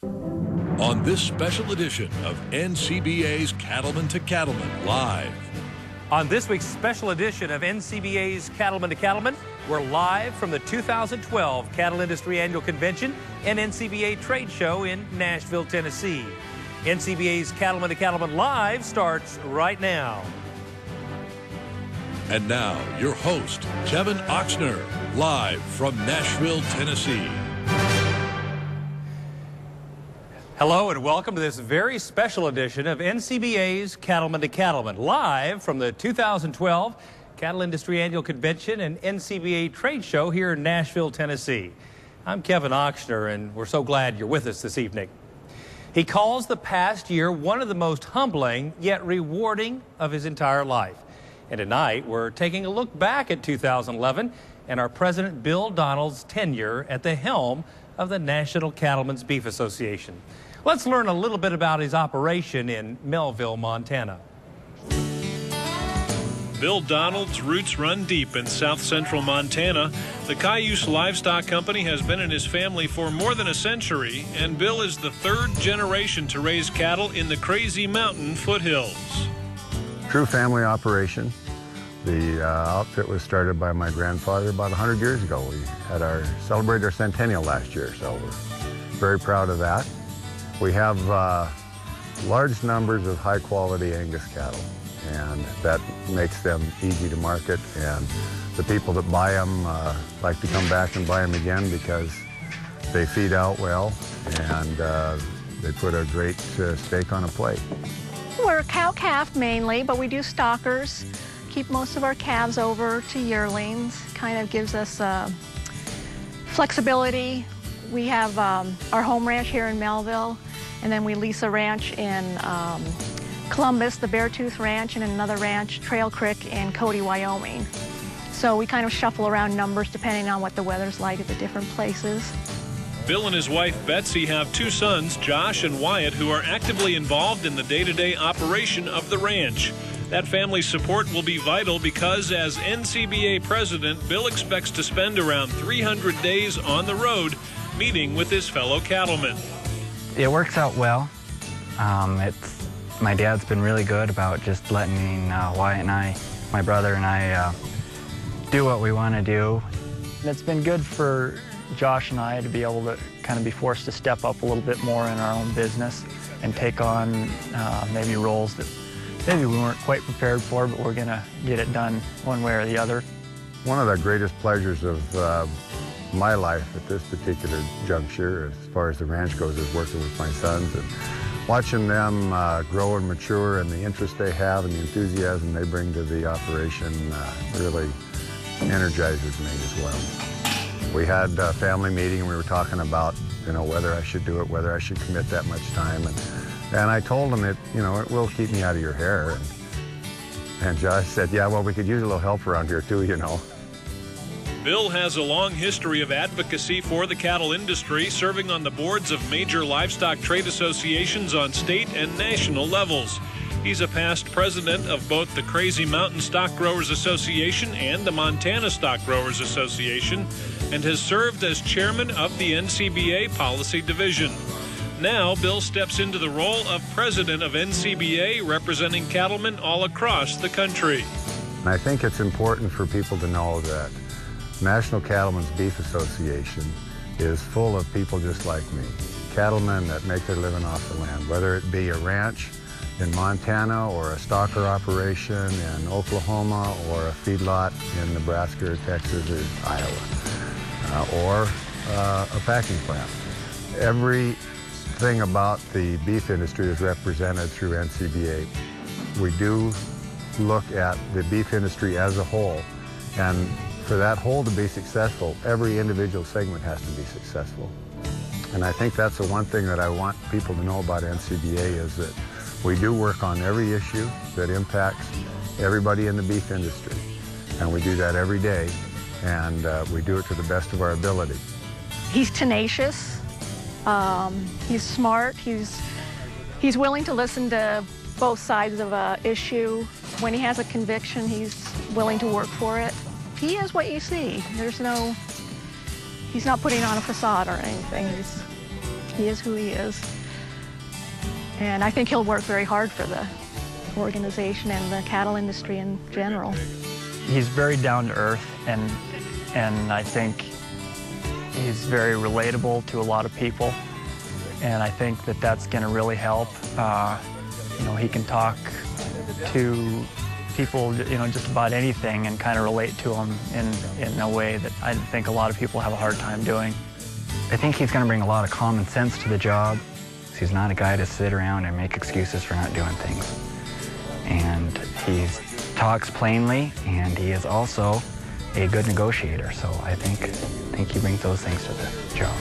On this special edition of NCBA's Cattleman to Cattleman Live. On this week's special edition of NCBA's Cattleman to Cattleman, we're live from the 2012 Cattle Industry Annual Convention and NCBA Trade Show in Nashville, Tennessee. NCBA's Cattleman to Cattleman Live starts right now. And now, your host, Kevin Oxner, live from Nashville, Tennessee. Hello and welcome to this very special edition of NCBA's Cattleman to Cattleman, live from the 2012 Cattle Industry Annual Convention and NCBA Trade Show here in Nashville, Tennessee. I'm Kevin Oxner, and we're so glad you're with us this evening. He calls the past year one of the most humbling yet rewarding of his entire life. And tonight, we're taking a look back at 2011 and our President Bill Donald's tenure at the helm of the National Cattlemen's Beef Association. Let's learn a little bit about his operation in Melville, Montana. Bill Donald's roots run deep in south central Montana. The Cayuse Livestock Company has been in his family for more than a century, and Bill is the third generation to raise cattle in the Crazy Mountain foothills. True family operation. The outfit was started by my grandfather about 100 years ago. We had celebrated our centennial last year, so we're very proud of that. We have large numbers of high-quality Angus cattle, and that makes them easy to market. And the people that buy them like to come back and buy them again because they feed out well and they put a great steak on a plate. We're cow-calf mainly, but we do stockers. Keep most of our calves over to yearlings. Kind of gives us flexibility. We have our home ranch here in Melville, and then we lease a ranch in Columbus, the Beartooth Ranch, and another ranch, Trail Creek, in Cody, Wyoming. So we kind of shuffle around numbers depending on what the weather's like at the different places. Bill and his wife Betsy have two sons, Josh and Wyatt, who are actively involved in the day-to-day operation of the ranch. That family support will be vital because as NCBA president, Bill expects to spend around 300 days on the road meeting with his fellow cattlemen. It works out well. My dad's been really good about just letting Wyatt and I, my brother and I, do what we want to do. It's been good for Josh and I to be able to kind of be forced to step up a little bit more in our own business and take on maybe roles that maybe we weren't quite prepared for, but we're going to get it done one way or the other. One of the greatest pleasures of my life at this particular juncture, as far as the ranch goes, is working with my sons and watching them grow and mature, and the interest they have and the enthusiasm they bring to the operation really energizes me as well. We had a family meeting and we were talking about, whether I should do it, whether I should commit that much time. And I told him it will keep me out of your hair. And Josh said, yeah, well, we could use a little help around here too, Bill has a long history of advocacy for the cattle industry, serving on the boards of major livestock trade associations on state and national levels. He's a past president of both the Crazy Mountain Stock Growers Association and the Montana Stock Growers Association, and has served as chairman of the NCBA Policy Division. Now, Bill steps into the role of president of NCBA, representing cattlemen all across the country. And I think it's important for people to know that National Cattlemen's Beef Association is full of people just like me, cattlemen that make their living off the land, whether it be a ranch in Montana or a stocker operation in Oklahoma or a feedlot in Nebraska or Texas or Iowa, or a packing plant. Everything about the beef industry is represented through NCBA. We do look at the beef industry as a whole, and for that whole to be successful, every individual segment has to be successful. And I think that's the one thing that I want people to know about NCBA is that we do work on every issue that impacts everybody in the beef industry. And we do that every day, and we do it to the best of our ability. He's tenacious, he's smart, he's willing to listen to both sides of an issue. When he has a conviction, he's willing to work for it. He is what you see. He's not putting on a facade or anything. He is who he is. And I think he'll work very hard for the organization and the cattle industry in general. He's very down to earth, and I think he's very relatable to a lot of people. And I think that that's going to really help. You know, he can talk to people, you know, just about anything and kind of relate to them in a way that I think a lot of people have a hard time doing. I think he's going to bring a lot of common sense to the job. He's not a guy to sit around and make excuses for not doing things. And he talks plainly, and he is also a good negotiator. So I think he brings those things to the job.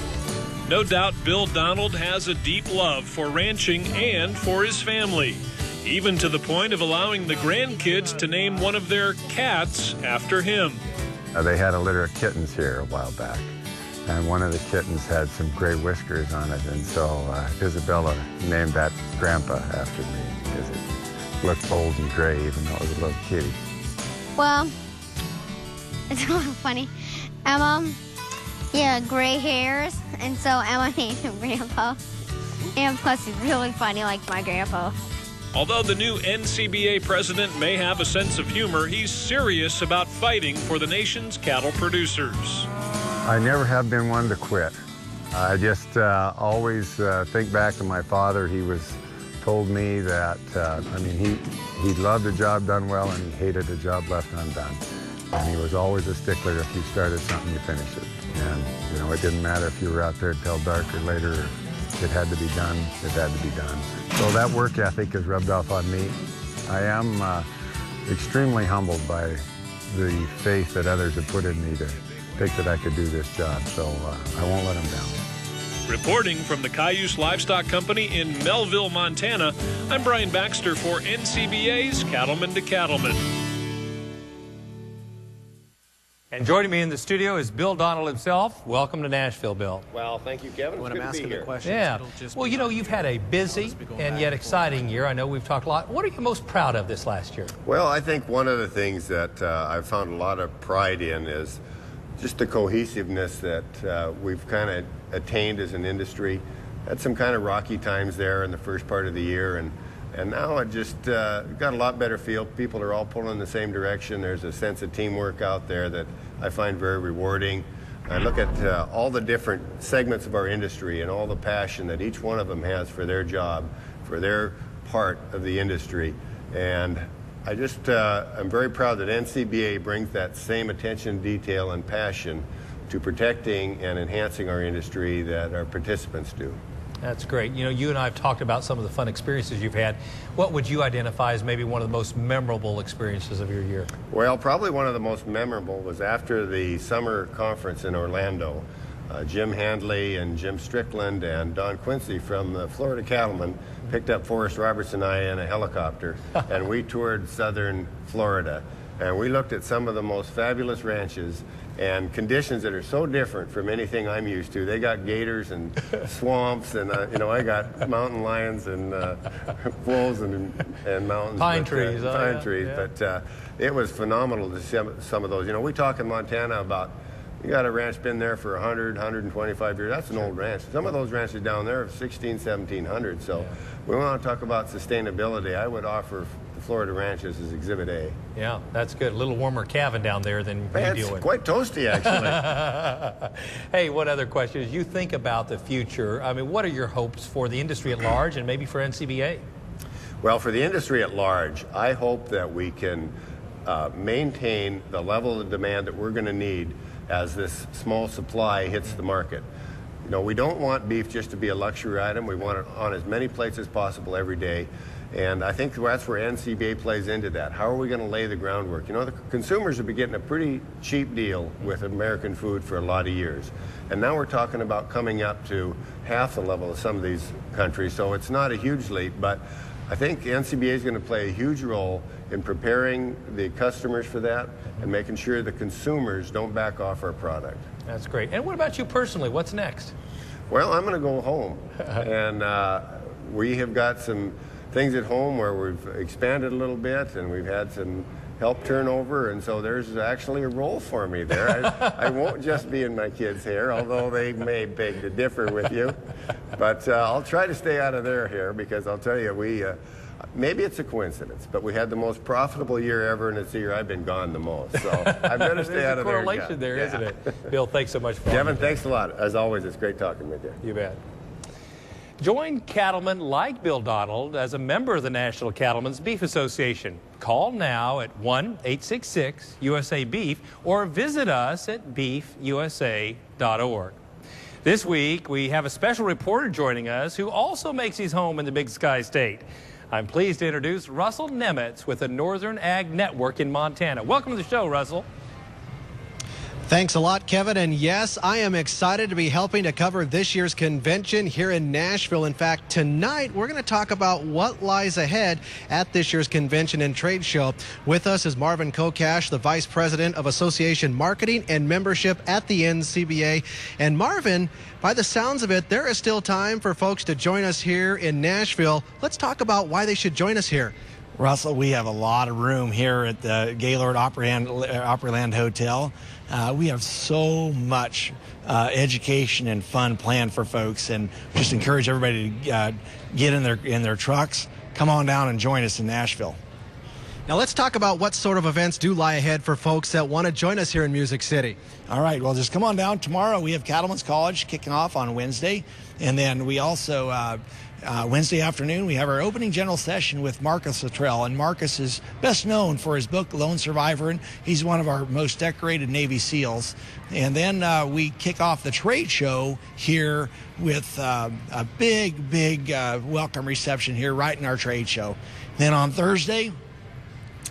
No doubt Bill Donald has a deep love for ranching and for his family, even to the point of allowing the grandkids to name one of their cats after him. They had a litter of kittens here a while back, and one of the kittens had some gray whiskers on it, and so Isabella named that Grandpa after me because it looked old and gray even though it was a little kitty. Well, it's a little funny. Emma, yeah, gray hairs, and so Emma named him Grandpa. And plus, he's really funny like my grandpa. Although the new NCBA president may have a sense of humor, he's serious about fighting for the nation's cattle producers. I never have been one to quit. I just always think back to my father. He told me that, I mean, he loved a job done well and he hated a job left undone. And he was always a stickler. If you started something, you finish it. And, you know, it didn't matter if you were out there till dark or later. It had to be done. It had to be done. So that work ethic has rubbed off on me. I am extremely humbled by the faith that others have put in me to think that I could do this job. So I won't let them down. Reporting from the Cayuse Livestock Company in Melville, Montana, I'm Brian Baxter for NCBA's Cattleman to Cattleman. And joining me in the studio is Bill Donald himself. Welcome to Nashville, Bill. Well, thank you, Kevin. When it's I'm good to asking be the here. questions, Yeah. it'll just Well, be you know, on you've had a busy and yet exciting year. I know we've talked a lot. What are you most proud of this last year? Well, I think one of the things that I've found a lot of pride in is just the cohesiveness that we've kind of attained as an industry. Had some kind of rocky times there in the first part of the year, and now it just got a lot better feel. People are all pulling in the same direction. There's a sense of teamwork out there that I find very rewarding. I look at all the different segments of our industry and all the passion that each one of them has for their job, for their part of the industry. And I just, I'm very proud that NCBA brings that same attention, detail, and passion to protecting and enhancing our industry that our participants do. That's great. You know, you and I have talked about some of the fun experiences you've had. What would you identify as maybe one of the most memorable experiences of your year? Well, probably one of the most memorable was after the summer conference in Orlando. Jim Handley and Jim Strickland and Don Quincy from the Florida Cattlemen picked up Forrest Roberts and I in a helicopter, and we toured southern Florida. And we looked at some of the most fabulous ranches and conditions that are so different from anything I'm used to. They got gators and swamps, and you know, I got mountain lions and wolves and mountains. Pine trees. Pine trees. Yeah. But it was phenomenal to see some of those. You know, we talk in Montana about, you got a ranch been there for 100, 125 years. That's an old ranch. Some of those ranches down there are 16, 1700. So we want to talk about sustainability. I would offer the Florida ranches as Exhibit A. Yeah, that's good. A little warmer calving down there than you deal with. It's quite toasty, actually. Hey, one other question. As you think about the future, I mean, what are your hopes for the industry at large and maybe for NCBA? Well, for the industry at large, I hope that we can maintain the level of demand that we're going to need as this small supply hits the market. You know, we don't want beef just to be a luxury item. We want it on as many plates as possible every day. And I think that's where NCBA plays into that. How are we going to lay the groundwork? You know, the consumers have been getting a pretty cheap deal with American food for a lot of years. And now we're talking about coming up to half the level of some of these countries. So it's not a huge leap, but I think NCBA is going to play a huge role in preparing the customers for that and making sure the consumers don't back off our product. That's great. And what about you personally? What's next? Well, I'm going to go home. And we have got some things at home where we've expanded a little bit, and we've had some help turn over, and so there's actually a role for me there. I won't just be in my kids' hair, although they may beg to differ with you. But I'll try to stay out of their hair, because I'll tell you, maybe it's a coincidence, but we had the most profitable year ever, and it's the year I've been gone the most. So I better stay out of there. There's a correlation there, isn't it? Bill, thanks so much for Kevin, thanks a lot. As always, it's great talking with you. You bet. Join cattlemen like Bill Donald as a member of the National Cattlemen's Beef Association. Call now at 1-866-USA-BEEF or visit us at beefusa.org. This week, we have a special reporter joining us who also makes his home in the Big Sky State. I'm pleased to introduce Russell Nemitz with the Northern Ag Network in Montana. Welcome to the show, Russell. Thanks a lot, Kevin. And yes, I am excited to be helping to cover this year's convention here in Nashville. In fact, tonight we're going to talk about what lies ahead at this year's convention and trade show. With us is Marvin Kokash, the Vice President of Association Marketing and Membership at the NCBA. And Marvin, by the sounds of it, there is still time for folks to join us here in Nashville. Let's talk about why they should join us here. Russell, we have a lot of room here at the Gaylord Opryland Hotel. We have so much education and fun planned for folks, and just encourage everybody to get in their trucks, come on down and join us in Nashville. Now let's talk about what sort of events do lie ahead for folks that want to join us here in Music City. All right, well, just come on down. Tomorrow we have Cattlemen's College kicking off on Wednesday, and then we also Wednesday afternoon, we have our opening general session with Marcus Luttrell. And Marcus is best known for his book, Lone Survivor, and he's one of our most decorated Navy SEALs. And then we kick off the trade show here with a big welcome reception here right in our trade show. Then on Thursday,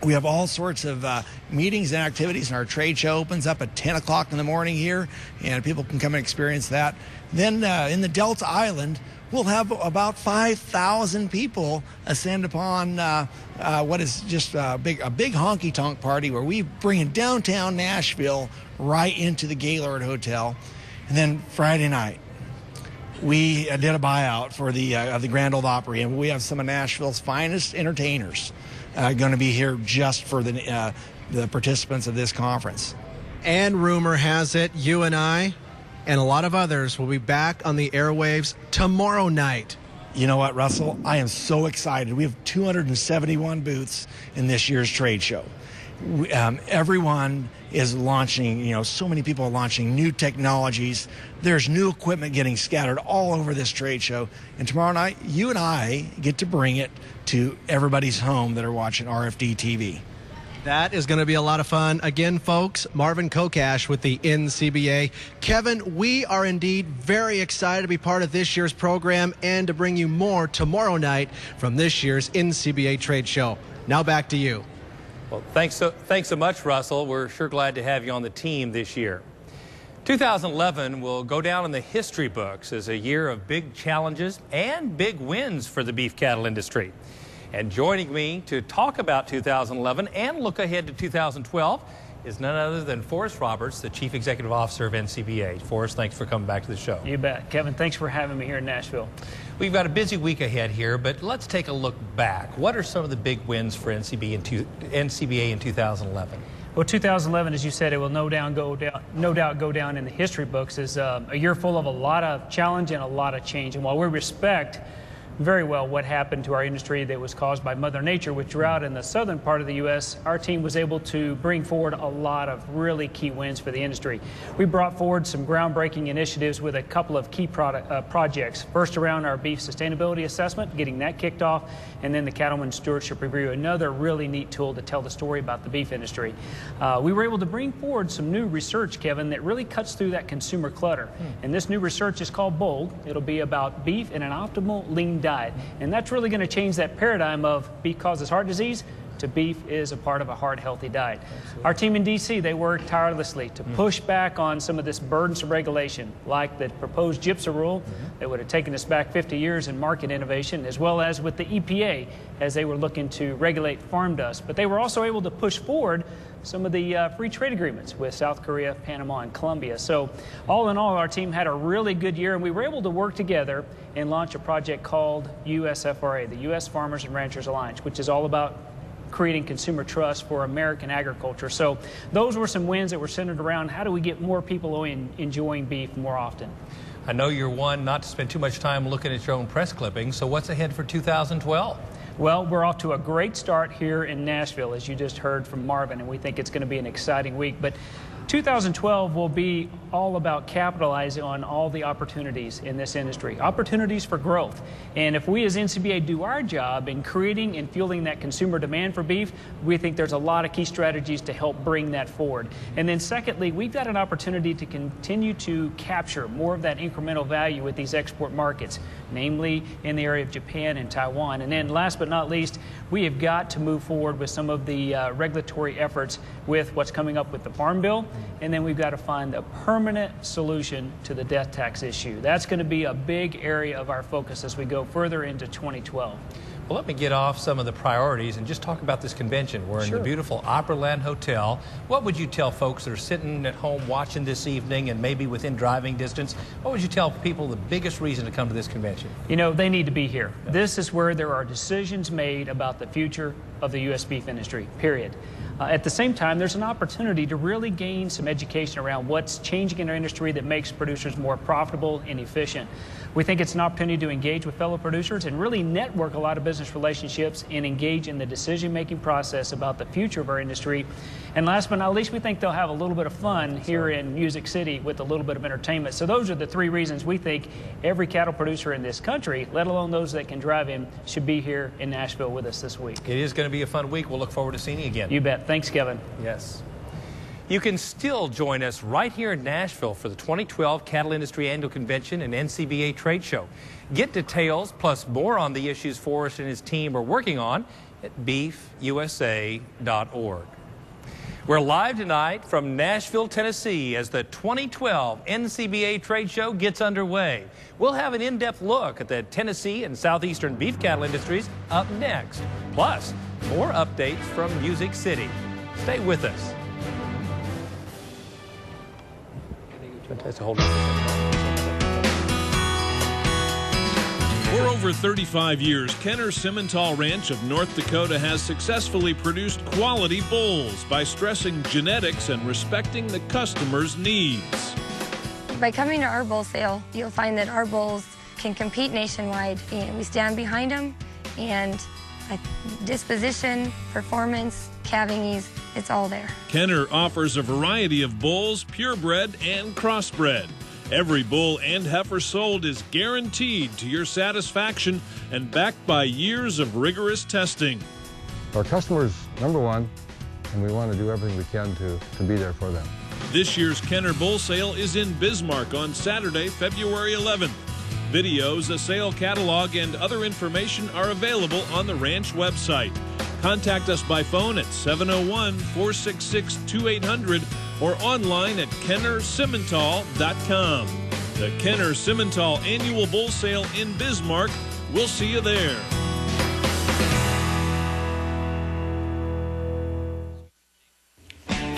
we have all sorts of meetings and activities, and our trade show opens up at 10 o'clock in the morning here, and people can come and experience that. Then in the Delta Island, we'll have about 5,000 people ascend upon what is just a big honky-tonk party where we bring in downtown Nashville right into the Gaylord Hotel. And then Friday night, we did a buyout for the Grand Ole Opry, and we have some of Nashville's finest entertainers going to be here just for the participants of this conference. And rumor has it, you and I and a lot of others will be back on the airwaves tomorrow night. You know what, Russell? I am so excited. We have 271 booths in this year's trade show. Everyone is launching, so many people are launching new technologies. There's new equipment getting scattered all over this trade show. And tomorrow night, you and I get to bring it to everybody's home that are watching RFD TV. That is going to be a lot of fun. Again, folks, Marvin Kokash with the NCBA. Kevin, we are indeed very excited to be part of this year's program and to bring you more tomorrow night from this year's NCBA trade show. Now back to you. Well, thanks so much, Russell. We're sure glad to have you on the team this year. 2011 will go down in the history books as a year of big challenges and big wins for the beef cattle industry. And joining me to talk about 2011 and look ahead to 2012 is none other than Forrest Roberts, the Chief Executive Officer of NCBA. Forrest, thanks for coming back to the show. You bet. Kevin, thanks for having me here in Nashville. We've got a busy week ahead here, but let's take a look back. What are some of the big wins for NCBA in 2011? Well, 2011, as you said, it will no doubt go down in the history books as a year full of a lot of challenge and a lot of change. And while we respect very well what happened to our industry that was caused by Mother Nature, which throughout in the southern part of the U.S., our team was able to bring forward a lot of really key wins for the industry. We brought forward some groundbreaking initiatives with a couple of key projects. First, around our beef sustainability assessment, getting that kicked off, and then the Cattleman Stewardship Review, another really neat tool to tell the story about the beef industry. We were able to bring forward some new research, Kevin, that really cuts through that consumer clutter. And this new research is called BOLD. It'll be about beef and an optimal lean diet. And that's really going to change that paradigm of beef causes heart disease to beef is a part of a heart healthy diet. Absolutely. Our team in D.C., they worked tirelessly to push back on some of this burdensome regulation, like the proposed GIPSA rule that would have taken us back 50 years in market innovation, as well as with the EPA as they were looking to regulate farm dust. But they were also able to push forward some of the free trade agreements with South Korea, Panama, and Colombia. So all in all, our team had a really good year, and we were able to work together and launch a project called USFRA, the U.S. Farmers and Ranchers Alliance, which is all about creating consumer trust for American agriculture. So those were some wins that were centered around how do we get more people enjoying beef more often. I know you're one not to spend too much time looking at your own press clippings, so what's ahead for 2012? Well, we're off to a great start here in Nashville, as you just heard from Marvin, and we think it's going to be an exciting week. But 2012 will be all about capitalizing on all the opportunities in this industry, opportunities for growth. And if we as NCBA do our job in creating and fueling that consumer demand for beef, we think there's a lot of key strategies to help bring that forward. And then secondly, we've got an opportunity to continue to capture more of that incremental value with these export markets, namely in the area of Japan and Taiwan. And then last but not least, we have got to move forward with some of the regulatory efforts with what's coming up with the Farm Bill. And then we've got to find a permanent solution to the death tax issue. That's going to be a big area of our focus as we go further into 2012. Well, let me get off some of the priorities and just talk about this convention. We're in the beautiful Opryland Hotel. What would you tell folks that are sitting at home watching this evening and maybe within driving distance? What would you tell people the biggest reason to come to this convention? You know, they need to be here. This is where there are decisions made about the future of the U.S. beef industry, period. At the same time, there's an opportunity to really gain some education around what's changing in our industry that makes producers more profitable and efficient. We think it's an opportunity to engage with fellow producers and really network a lot of business relationships and engage in the decision-making process about the future of our industry. And last but not least, we think they'll have a little bit of fun here in Music City with a little bit of entertainment. So those are the three reasons we think every cattle producer in this country, let alone those that can drive in, should be here in Nashville with us this week. It is going to be a fun week. We'll look forward to seeing you again. You bet. Thanks, Kevin. Yes. You can still join us right here in Nashville for the 2012 Cattle Industry Annual Convention and NCBA Trade Show. Get details plus more on the issues Forrest and his team are working on at beefusa.org. We're live tonight from Nashville, Tennessee as the 2012 NCBA Trade Show gets underway. We'll have an in-depth look at the Tennessee and southeastern beef cattle industries up next. Plus, more updates from Music City. Stay with us. For over 35 years, Kenner Simmental Ranch of North Dakota has successfully produced quality bulls by stressing genetics and respecting the customer's needs. By coming to our bull sale, you'll find that our bulls can compete nationwide, and we stand behind them, and disposition, performance, calving ease, it's all there. Kenner offers a variety of bulls, purebred and crossbred. Every bull and heifer sold is guaranteed to your satisfaction and backed by years of rigorous testing. Our customers, number one, and we want to do everything we can to be there for them. This year's Kenner Bull Sale is in Bismarck on Saturday, February 11th. Videos, a sale catalog, and other information are available on the ranch website. Contact us by phone at 701-466-2800 or online at KennerSimmental.com. The Kenner Simmental Annual Bull Sale in Bismarck. We'll see you there.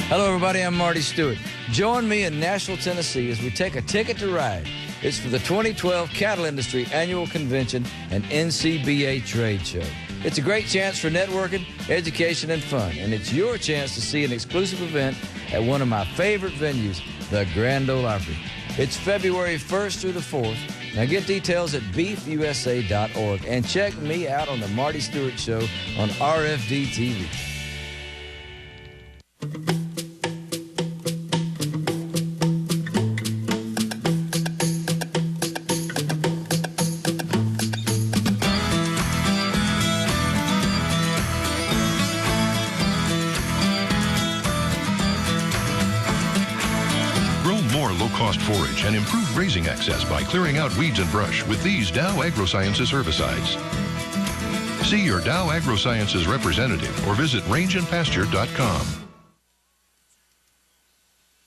Hello, everybody. I'm Marty Stewart. Join me in Nashville, Tennessee as we take a ticket to ride. It's for the 2012 Cattle Industry Annual Convention and NCBA Trade Show. It's a great chance for networking, education, and fun, and it's your chance to see an exclusive event at one of my favorite venues, the Grand Ole Opry. It's February 1st through the 4th. Now get details at beefusa.org and check me out on the Marty Stewart Show on RFD TV. low-cost forage and improve grazing access by clearing out weeds and brush with these Dow AgroSciences herbicides. See your Dow AgroSciences representative or visit rangeandpasture.com.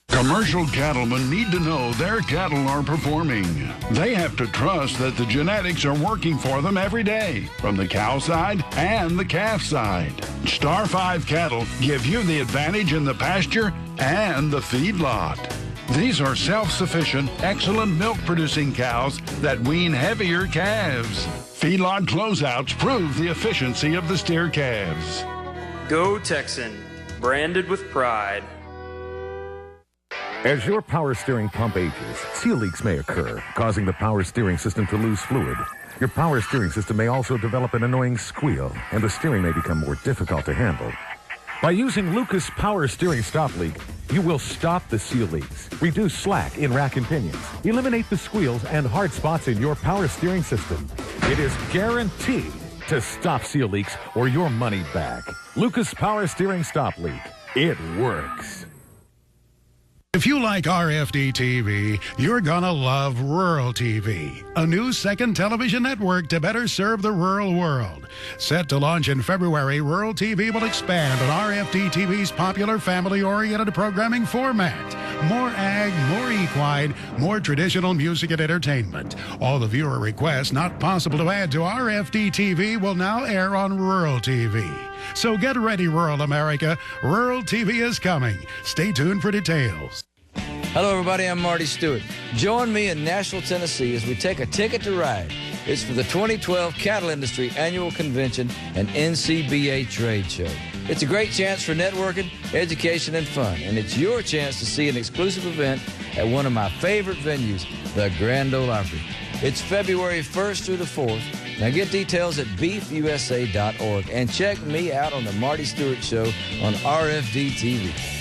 Commercial cattlemen need to know their cattle are performing. They have to trust that the genetics are working for them every day, from the cow side and the calf side. Star 5 cattle give you the advantage in the pasture and the feedlot. These are self-sufficient, excellent milk-producing cows that wean heavier calves. Feedlot closeouts prove the efficiency of the steer calves. Go Texan, branded with pride. As your power steering pump ages, seal leaks may occur, causing the power steering system to lose fluid. Your power steering system may also develop an annoying squeal, and the steering may become more difficult to handle. By using Lucas Power Steering Stop Leak, you will stop the seal leaks, reduce slack in rack and pinions, eliminate the squeals and hard spots in your power steering system. It is guaranteed to stop seal leaks or your money back. Lucas Power Steering Stop Leak. It works. If you like RFD TV, you're gonna love Rural TV, a new second television network to better serve the rural world. Set to launch in February, Rural TV will expand on RFD TV's popular family-oriented programming format. More ag, more equine, more traditional music and entertainment. All the viewer requests not possible to add to RFD TV will now air on Rural TV. So get ready, rural America. Rural TV is coming. Stay tuned for details. Hello, everybody. I'm Marty Stewart. Join me in Nashville, Tennessee as we take a ticket to ride. It's for the 2012 Cattle Industry Annual Convention and NCBA Trade Show. It's a great chance for networking, education, and fun, and it's your chance to see an exclusive event at one of my favorite venues, the Grand Ole Opry. It's February 1st through the 4th. Now get details at beefusa.org and check me out on the Marty Stewart Show on RFD TV.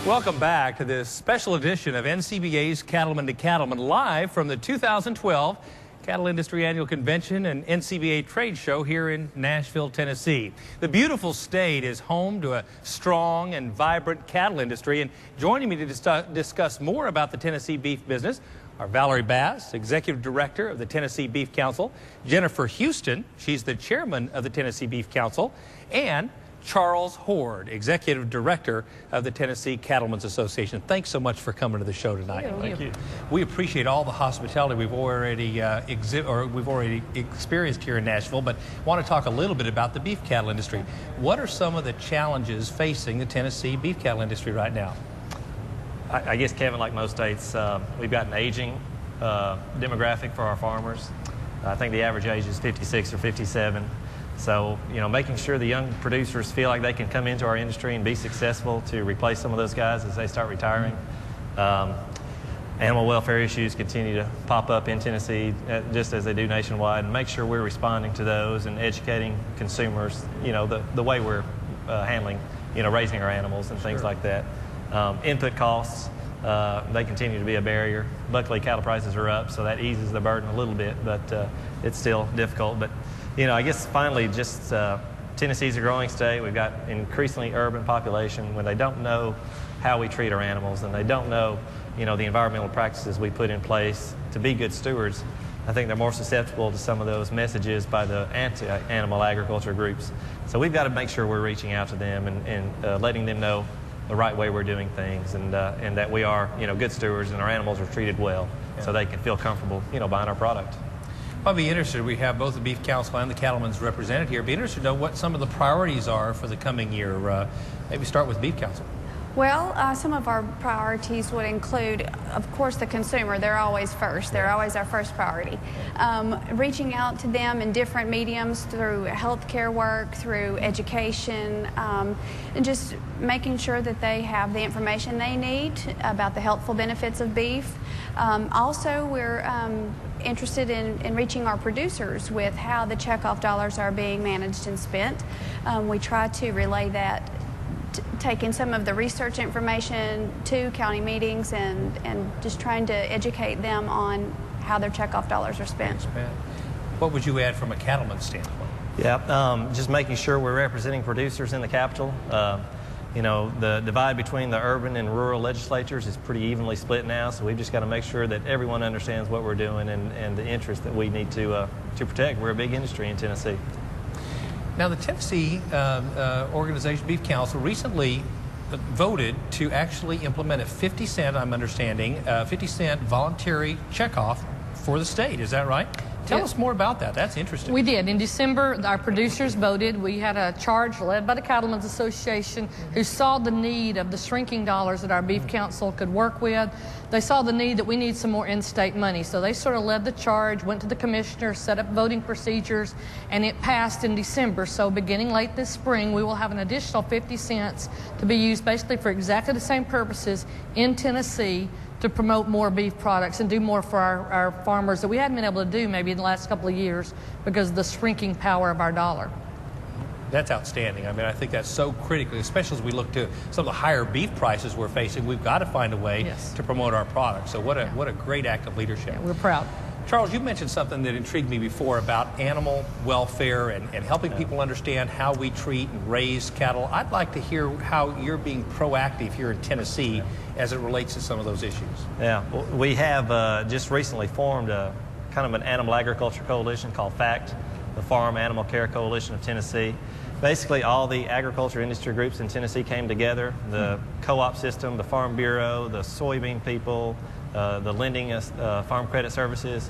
Welcome back to this special edition of NCBA's Cattleman to Cattleman, live from the 2012 Cattle Industry Annual Convention and NCBA Trade Show here in Nashville, Tennessee. The beautiful state is home to a strong and vibrant cattle industry, and joining me to discuss more about the Tennessee beef business are Valerie Bass, Executive Director of the Tennessee Beef Council, Jennifer Houston, she's the Chairman of the Tennessee Beef Council, and Charles Hord, Executive Director of the Tennessee Cattlemen's Association. Thanks so much for coming to the show tonight. Thank you. We appreciate all the hospitality we've already experienced here in Nashville, but want to talk a little bit about the beef cattle industry. What are some of the challenges facing the Tennessee beef cattle industry right now? I guess, Kevin, like most states, we've got an aging demographic for our farmers. I think the average age is 56 or 57. So, you know, making sure the young producers feel like they can come into our industry and be successful to replace some of those guys as they start retiring. Animal welfare issues continue to pop up in Tennessee, just as they do nationwide, and make sure we're responding to those and educating consumers, you know, the way we're handling, you know, raising our animals and things like that. Input costs, they continue to be a barrier. Luckily, cattle prices are up, so that eases the burden a little bit, but it's still difficult. But you know, I guess finally, just Tennessee's a growing state. We've got increasingly urban population. When they don't know how we treat our animals and they don't know, you know, the environmental practices we put in place to be good stewards, I think they're more susceptible to some of those messages by the anti-animal agriculture groups. So we've got to make sure we're reaching out to them and letting them know the right way we're doing things, and that we are, you know, good stewards and our animals are treated well, so they can feel comfortable, you know, buying our product. I'd be interested, we have both the Beef Council and the Cattlemen's represented here. Be interested to know what some of the priorities are for the coming year. Maybe start with Beef Council. Well, some of our priorities would include, of course, the consumer. They're always first. They're always our first priority. Reaching out to them in different mediums through healthcare work, through education, and just making sure that they have the information they need about the healthful benefits of beef. Also, we're interested in reaching our producers with how the checkoff dollars are being managed and spent. We try to relay that, taking some of the research information to county meetings and just trying to educate them on how their checkoff dollars are spent. What would you add from a cattleman's standpoint? Yeah, just making sure we're representing producers in the capital. You know, the divide between the urban and rural legislatures is pretty evenly split now, so we've just got to make sure that everyone understands what we're doing and the interest that we need to protect. We're a big industry in Tennessee. Now, the Tennessee organization, Beef Council, recently voted to actually implement a 50-cent, I'm understanding, 50-cent voluntary checkoff for the state. Is that right? Tell us more about that. That's interesting. We did. In December, our producers voted. We had a charge led by the Cattlemen's Association who saw the need of the shrinking dollars that our Beef Council could work with. They saw the need that we need some more in-state money. So they sort of led the charge, went to the commissioner, set up voting procedures, and it passed in December. So beginning late this spring, we will have an additional 50 cents to be used basically for exactly the same purposes in Tennessee to promote more beef products and do more for our farmers that we hadn't been able to do maybe in the last couple of years because of the shrinking power of our dollar. That's outstanding. I mean, I think that's so critical, especially as we look to some of the higher beef prices we're facing. We've got to find a way to promote our products. So what a great act of leadership. Yeah, we're proud. Charles, you mentioned something that intrigued me before about animal welfare and helping people understand how we treat and raise cattle. I'd like to hear how you're being proactive here in Tennessee as it relates to some of those issues. Yeah, well, we have just recently formed a kind of an animal agriculture coalition called FACT, the Farm Animal Care Coalition of Tennessee. Basically, all the agriculture industry groups in Tennessee came together, the co-op system, the Farm Bureau, the soybean people, the lending farm credit services.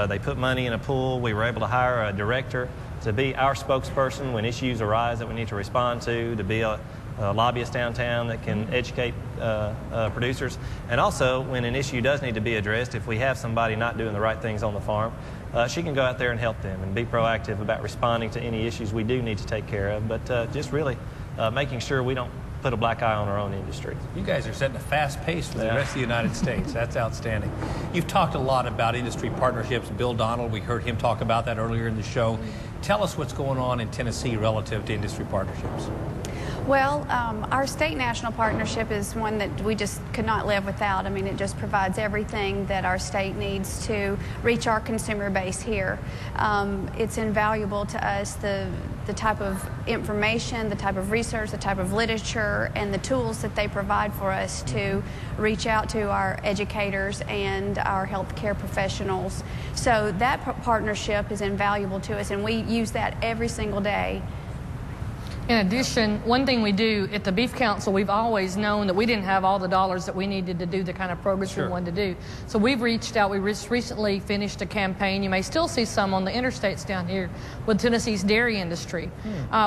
They put money in a pool. We were able to hire a director to be our spokesperson when issues arise that we need to respond to be a lobbyist downtown that can educate producers. And also, when an issue does need to be addressed, if we have somebody not doing the right things on the farm, she can go out there and help them and be proactive about responding to any issues we do need to take care of, but just really making sure we don't put a black eye on our own industry. You guys are setting a fast pace for the rest of the United States. That's outstanding. You've talked a lot about industry partnerships. Bill Donald, we heard him talk about that earlier in the show. Tell us what's going on in Tennessee relative to industry partnerships. Well, our state-national partnership is one that we just could not live without. I mean, it just provides everything that our state needs to reach our consumer base here. It's invaluable to us, the type of information, the type of research, the type of literature, and the tools that they provide for us to reach out to our educators and our healthcare professionals. So that partnership is invaluable to us, and we use that every single day. In addition, one thing we do at the Beef Council, we've always known that we didn't have all the dollars that we needed to do the kind of programs we wanted to do. So we've reached out. We recently finished a campaign. You may still see some on the interstates down here with Tennessee's dairy industry.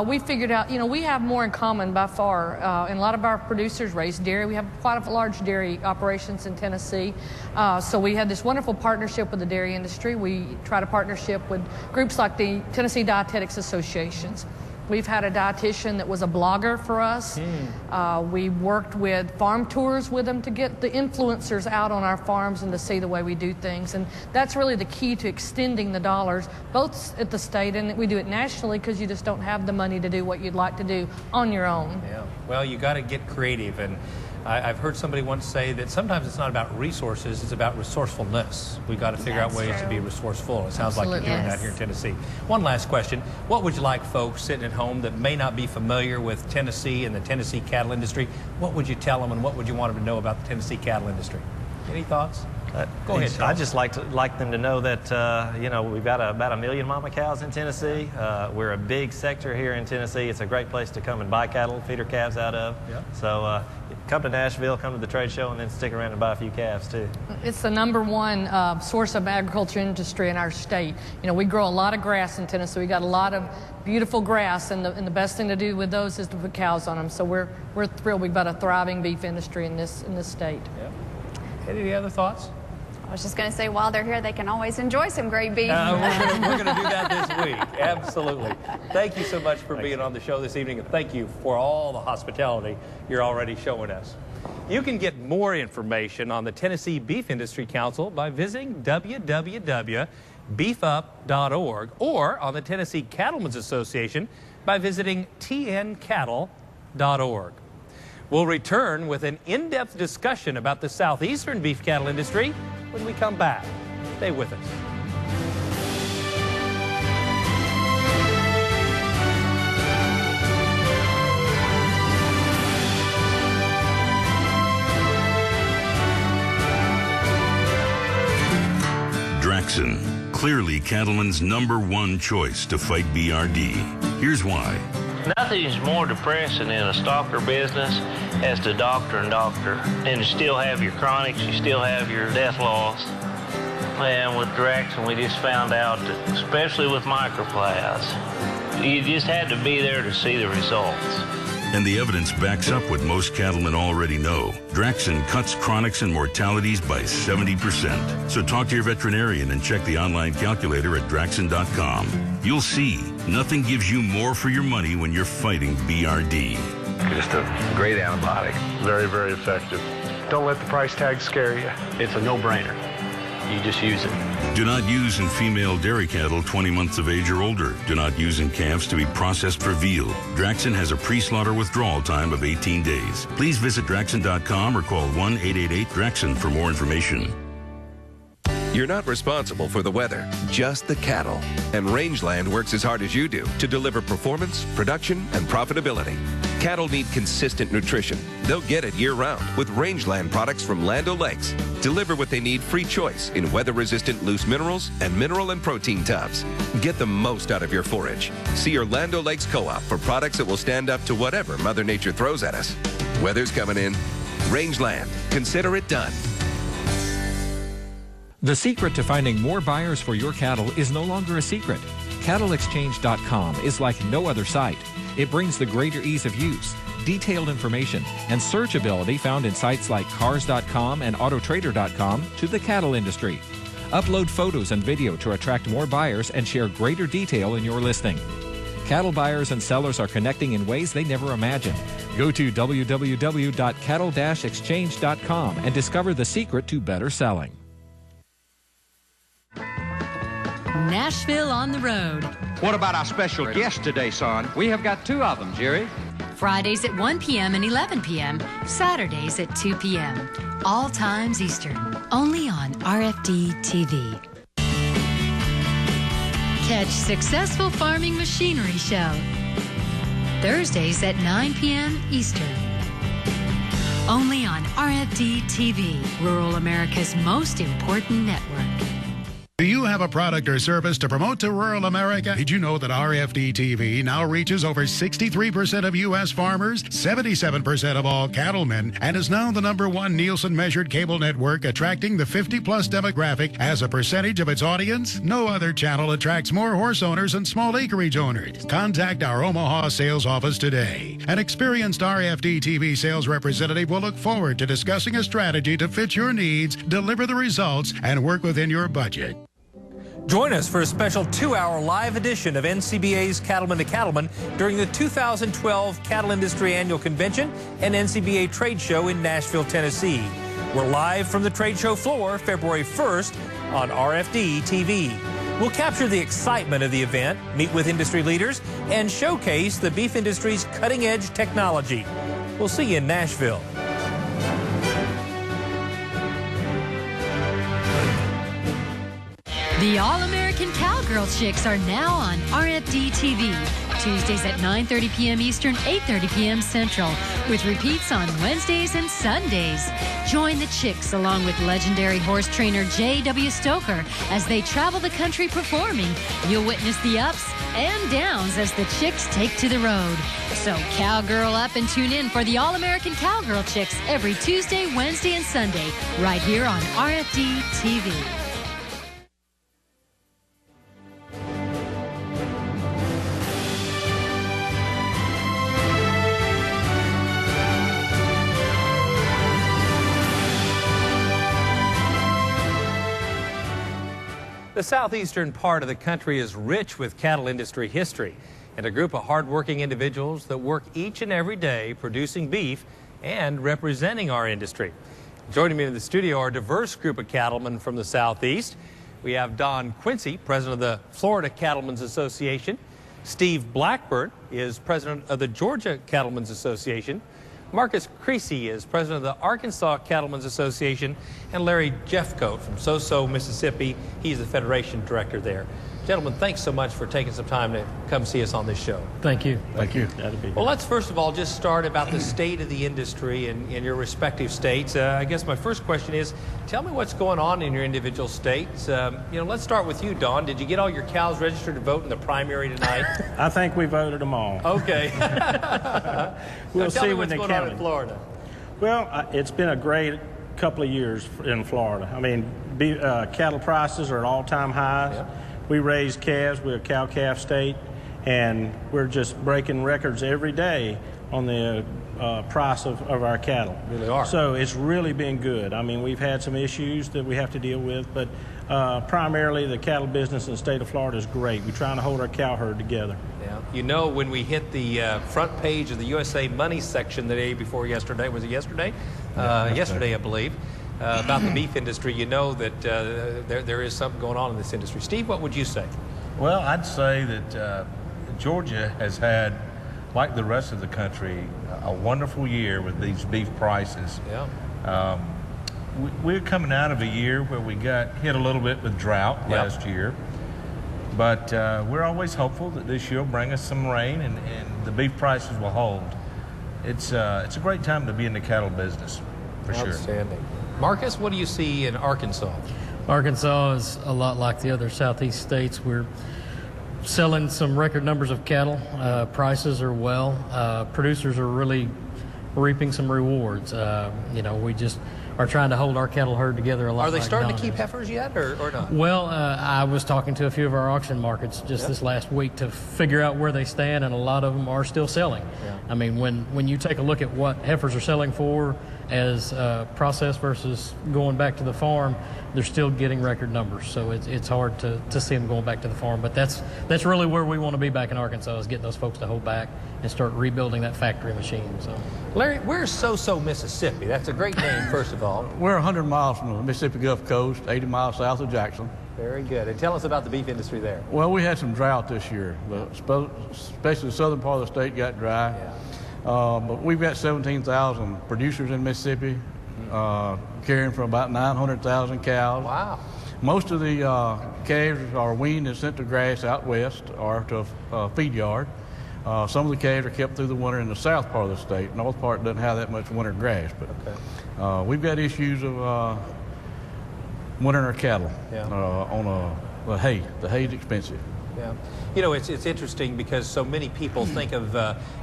We figured out, we have more in common by far. And a lot of our producers raise dairy. We have quite a large dairy operations in Tennessee. So we had this wonderful partnership with the dairy industry. We tried a partnership with groups like the Tennessee Dietetics Associations. We've had a dietitian that was a blogger for us. We worked with farm tours with them to get the influencers out on our farms and to see the way we do things. And that's really the key to extending the dollars, both at the state and we do it nationally because you just don't have the money to do what you'd like to do on your own. Yeah. Well, you got to get creative. And I've heard somebody once say that sometimes it's not about resources, it's about resourcefulness. We've got to figure out ways to be resourceful. It sounds like you're doing that here in Tennessee. One last question. What would you like folks sitting at home that may not be familiar with Tennessee and the Tennessee cattle industry, what would you tell them and what would you want them to know about the Tennessee cattle industry? Any thoughts? Go ahead, Charles. I'd just like them to know that, we've got about 1 million mama cows in Tennessee. We're a big sector here in Tennessee. It's a great place to come and buy cattle, feed our calves out of. Yep. So come to Nashville, come to the trade show, and then stick around and buy a few calves, too. It's the #1 source of agriculture industry in our state. We grow a lot of grass in Tennessee. We got a lot of beautiful grass, and the best thing to do with those is to put cows on them. So we're thrilled. We've got a thriving beef industry in this state. Yep. Any other thoughts? I was just going to say, while they're here, they can always enjoy some great beef. We're going to do that this week. Absolutely. Thank you so much for being on the show this evening, and thank you for all the hospitality you're already showing us. You can get more information on the Tennessee Beef Industry Council by visiting www.beefup.org or on the Tennessee Cattlemen's Association by visiting tncattle.org. We'll return with an in-depth discussion about the southeastern beef cattle industry when we come back. Stay with us. Draxxin, clearly cattlemen's #1 choice to fight BRD. Here's why. Nothing is more depressing in a stalker business as to doctor and doctor. And you still have your chronics, you still have your death loss. And with Draxxin, we just found out that, especially with microplasts, you just had to be there to see the results. And the evidence backs up what most cattlemen already know. Draxxin cuts chronics and mortalities by 70%. So talk to your veterinarian and check the online calculator at Draxxin.com. You'll see, nothing gives you more for your money when you're fighting BRD. Just a great antibiotic. Very, very effective. Don't let the price tag scare you. It's a no-brainer. You just use it. Do not use in female dairy cattle 20 months of age or older. Do not use in calves to be processed for veal. Draxxin has a pre-slaughter withdrawal time of 18 days. Please visit Draxxin.com or call 1-888-DRAXXIN for more information. You're not responsible for the weather, just the cattle. And Rangeland works as hard as you do to deliver performance, production, and profitability. Cattle need consistent nutrition. They'll get it year-round with Rangeland products from Land O'Lakes. Deliver what they need free choice in weather-resistant loose minerals and mineral and protein tubs. Get the most out of your forage. See your Land O'Lakes Co-op for products that will stand up to whatever Mother Nature throws at us. Weather's coming in. Rangeland. Consider it done. The secret to finding more buyers for your cattle is no longer a secret. CattleExchange.com is like no other site. It brings the greater ease of use, detailed information, and searchability found in sites like Cars.com and Autotrader.com to the cattle industry. Upload photos and video to attract more buyers and share greater detail in your listing. Cattle buyers and sellers are connecting in ways they never imagined. Go to www.cattle-exchange.com and discover the secret to better selling. Nashville on the road. What about our special guest today, son? We have got two of them, Jerry. Fridays at 1 p.m. and 11 p.m. Saturdays at 2 p.m. All times Eastern. Only on RFD TV. Catch Successful Farming Machinery Show. Thursdays at 9 p.m. Eastern. Only on RFD TV, rural America's most important network. Do you have a product or service to promote to rural America? Did you know that RFD TV now reaches over 63% of U.S. farmers, 77% of all cattlemen, and is now the #1 Nielsen-measured cable network attracting the 50-plus demographic as a percentage of its audience? No other channel attracts more horse owners and small acreage owners. Contact our Omaha sales office today. An experienced RFD TV sales representative will look forward to discussing a strategy to fit your needs, deliver the results, and work within your budget. Join us for a special 2-hour live edition of NCBA's Cattleman to Cattleman during the 2012 Cattle Industry Annual Convention and NCBA Trade Show in Nashville, Tennessee. We're live from the trade show floor February 1st on RFD TV. We'll capture the excitement of the event, meet with industry leaders, and showcase the beef industry's cutting-edge technology. We'll see you in Nashville. The All-American Cowgirl Chicks are now on RFD TV. Tuesdays at 9:30 p.m. Eastern, 8:30 p.m. Central, with repeats on Wednesdays and Sundays. Join the Chicks along with legendary horse trainer J.W. Stoker as they travel the country performing. You'll witness the ups and downs as the Chicks take to the road. So cowgirl up and tune in for the All-American Cowgirl Chicks every Tuesday, Wednesday, and Sunday, right here on RFD TV. The southeastern part of the country is rich with cattle industry history and a group of hardworking individuals that work each and every day producing beef and representing our industry. Joining me in the studio are a diverse group of cattlemen from the southeast. We have Don Quincy, president of the Florida Cattlemen's Association. Steve Blackburn is president of the Georgia Cattlemen's Association. Marcus Creasy is president of the Arkansas Cattlemen's Association, and Larry Jeffcoat from Soso, Mississippi. He's the federation director there. Gentlemen, thanks so much for taking some time to come see us on this show. Thank you. Thank you. Well, let's first of all just start about the state of the industry in your respective states. I guess my first question is, tell me what's going on in your individual states. Let's start with you, Don. Did you get all your cows registered to vote in the primary tonight? I think we voted them all. Okay. We'll tell see me when what's they going count on in it. Florida. Well, it's been a great couple of years in Florida. I mean, cattle prices are at all-time highs. Yep. We raise calves. We're a cow-calf state, and we're just breaking records every day on the price of our cattle. Really are. So it's really been good. I mean, we've had some issues that we have to deal with, but primarily the cattle business in the state of Florida is great. We're trying to hold our cow herd together. Yeah. You know, when we hit the front page of the USA Money section the day before yesterday, was it yesterday? Yesterday, I believe, about the beef industry, you know that there is something going on in this industry. Steve, what would you say? Well, I'd say that Georgia has had, like the rest of the country, a wonderful year with these beef prices. Yeah. We're coming out of a year where we got hit a little bit with drought last year, but we're always hopeful that this year will bring us some rain and the beef prices will hold. It's a great time to be in the cattle business, for sure. Outstanding. Marcus, what do you see in Arkansas? Arkansas is a lot like the other southeast states. We're selling some record numbers of cattle. Prices are well. Producers are really reaping some rewards. You know, we just are trying to hold our cattle herd together a lot. Are they like starting Don to keep is. heifers yet, or not? Well, I was talking to a few of our auction markets just this last week to figure out where they stand, and a lot of them are still selling. Yeah. I mean, when you take a look at what heifers are selling for as processed versus going back to the farm, they're still getting record numbers. So it's hard to see them going back to the farm. But that's really where we want to be back in Arkansas, is getting those folks to hold back and start rebuilding that factory machine. So, Larry, where's So-So, Mississippi? That's a great name, first of all. We're 100 miles from the Mississippi Gulf Coast, 80 miles south of Jackson. Very good. And tell us about the beef industry there. Well, we had some drought this year. Especially the southern part of the state got dry. Yeah. But we've got 17,000 producers in Mississippi, carrying for about 900,000 cows. Wow. Most of the calves are weaned and sent to grass out west or to a feed yard. Some of the calves are kept through the winter in the south part of the state. North part doesn't have that much winter grass, but we've got issues of wintering our cattle on the hay. The hay's expensive. Yeah. You know, it's interesting because so many people think of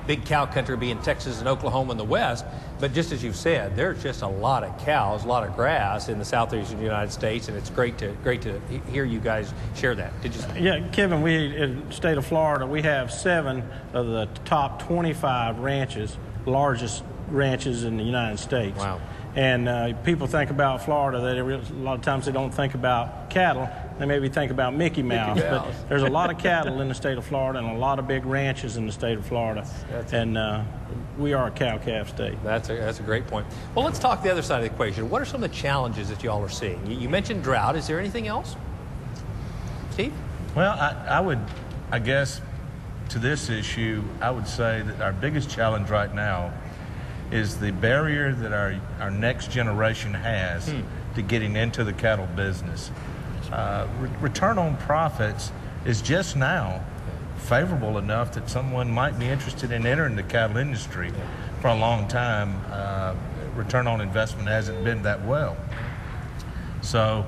big cow country being Texas and Oklahoma in the west, but just as you've said, there's just a lot of cows, a lot of grass in the southeastern United States, and it's great to hear you guys share that. Did you? Yeah, Kevin, we in the state of Florida, we have 7 of the top 25 ranches, largest ranches in the United States. Wow. And people think about Florida, a lot of times they don't think about cattle. They maybe think about Mickey Mouse. But there's a lot of cattle in the state of Florida and a lot of big ranches in the state of Florida. And we are a cow-calf state. That's a great point. Well, let's talk the other side of the equation. What are some of the challenges that you all are seeing? You mentioned drought. Is there anything else? Steve? Well, I guess to this issue, I would say that our biggest challenge right now is the barrier that our next generation has to getting into the cattle business. Return on profits is just now favorable enough that someone might be interested in entering the cattle industry. For a long time, return on investment hasn't been that well. So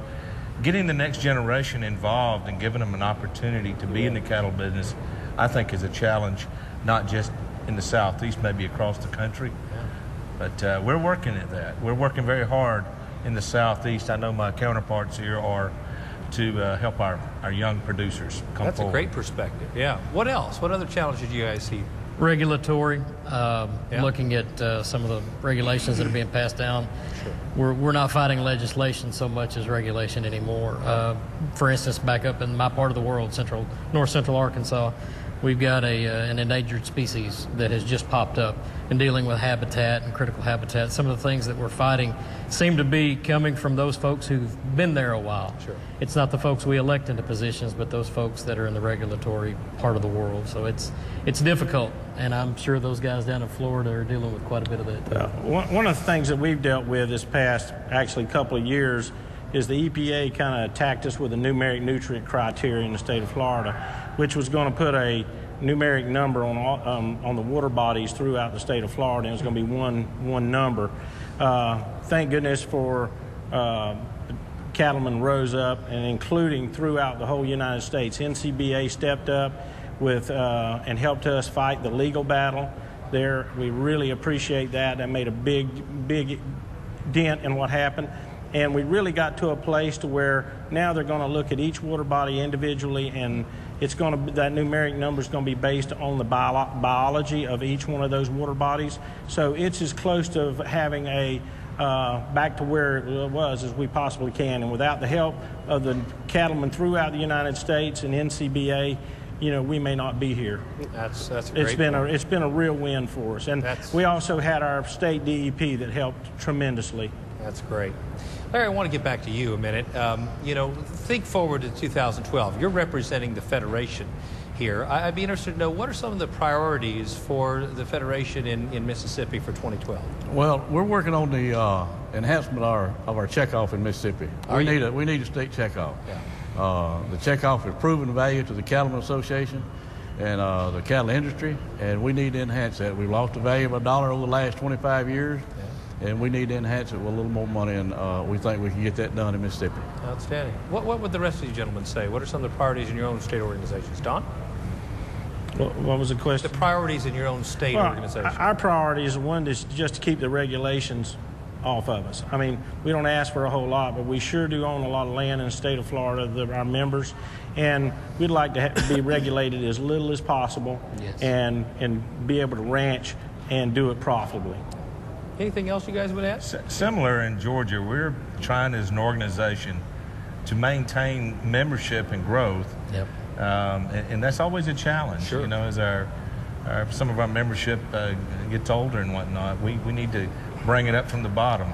getting the next generation involved and giving them an opportunity to be in the cattle business, I think is a challenge, not just in the Southeast, maybe across the country. But we're working at that. We're working very hard in the Southeast. I know my counterparts here are to help our young producers come That's forward. a great perspective. Yeah. What else? What other challenges do you guys see? Regulatory, looking at some of the regulations that are being passed down. Sure. We're not fighting legislation so much as regulation anymore. For instance, back up in my part of the world, north central Arkansas, we've got an endangered species that has just popped up, and dealing with habitat and critical habitat. Some of the things that we're fighting seem to be coming from those folks who've been there a while. Sure. It's not the folks we elect into positions, but those folks that are in the regulatory part of the world. So it's difficult, and I'm sure those guys down in Florida are dealing with quite a bit of that. One of the things that we've dealt with this past, actually, couple of years is the EPA kind of attacked us with a numeric nutrient criteria in the state of Florida, which was going to put a numeric number on the water bodies throughout the state of Florida, and it was going to be one number. Thank goodness for cattlemen rose up, and including throughout the whole United States. NCBA stepped up with and helped us fight the legal battle there. We really appreciate that. That made a big dent in what happened. And we really got to a place to where now they're going to look at each water body individually, and it's going to, that numeric number is going to be based on the biology of each one of those water bodies. So it's as close to having a back to where it was as we possibly can. And without the help of the cattlemen throughout the United States and NCBA, you know, we may not be here. That's a great It's been a real win for us. And we also had our state DEP that helped tremendously. That's great. Larry, I want to get back to you a minute. You know, think forward to 2012. You're representing the Federation here. I'd be interested to know, what are some of the priorities for the Federation in Mississippi for 2012? Well, we're working on the enhancement of our checkoff in Mississippi. We need a state checkoff. Yeah. The checkoff has proven value to the Cattlemen Association and the cattle industry, and we need to enhance that. We've lost the value of $1 over the last 25 years. And we need to enhance it with a little more money, and we think we can get that done in Mississippi. Outstanding. What would the rest of you gentlemen say? What are some of the priorities in your own state organizations? Don? What was the question? The priorities in your own state organization. Our priority is one is just to keep the regulations off of us. I mean, we don't ask for a whole lot, but we sure do own a lot of land in the state of Florida, our members, and we'd like to be regulated as little as possible. Yes. and be able to ranch and do it profitably. Anything else you guys would add? Similar in Georgia, we're trying as an organization to maintain membership and growth. Yep. And that's always a challenge. Sure. You know, as some of our membership gets older and whatnot, we need to bring it up from the bottom.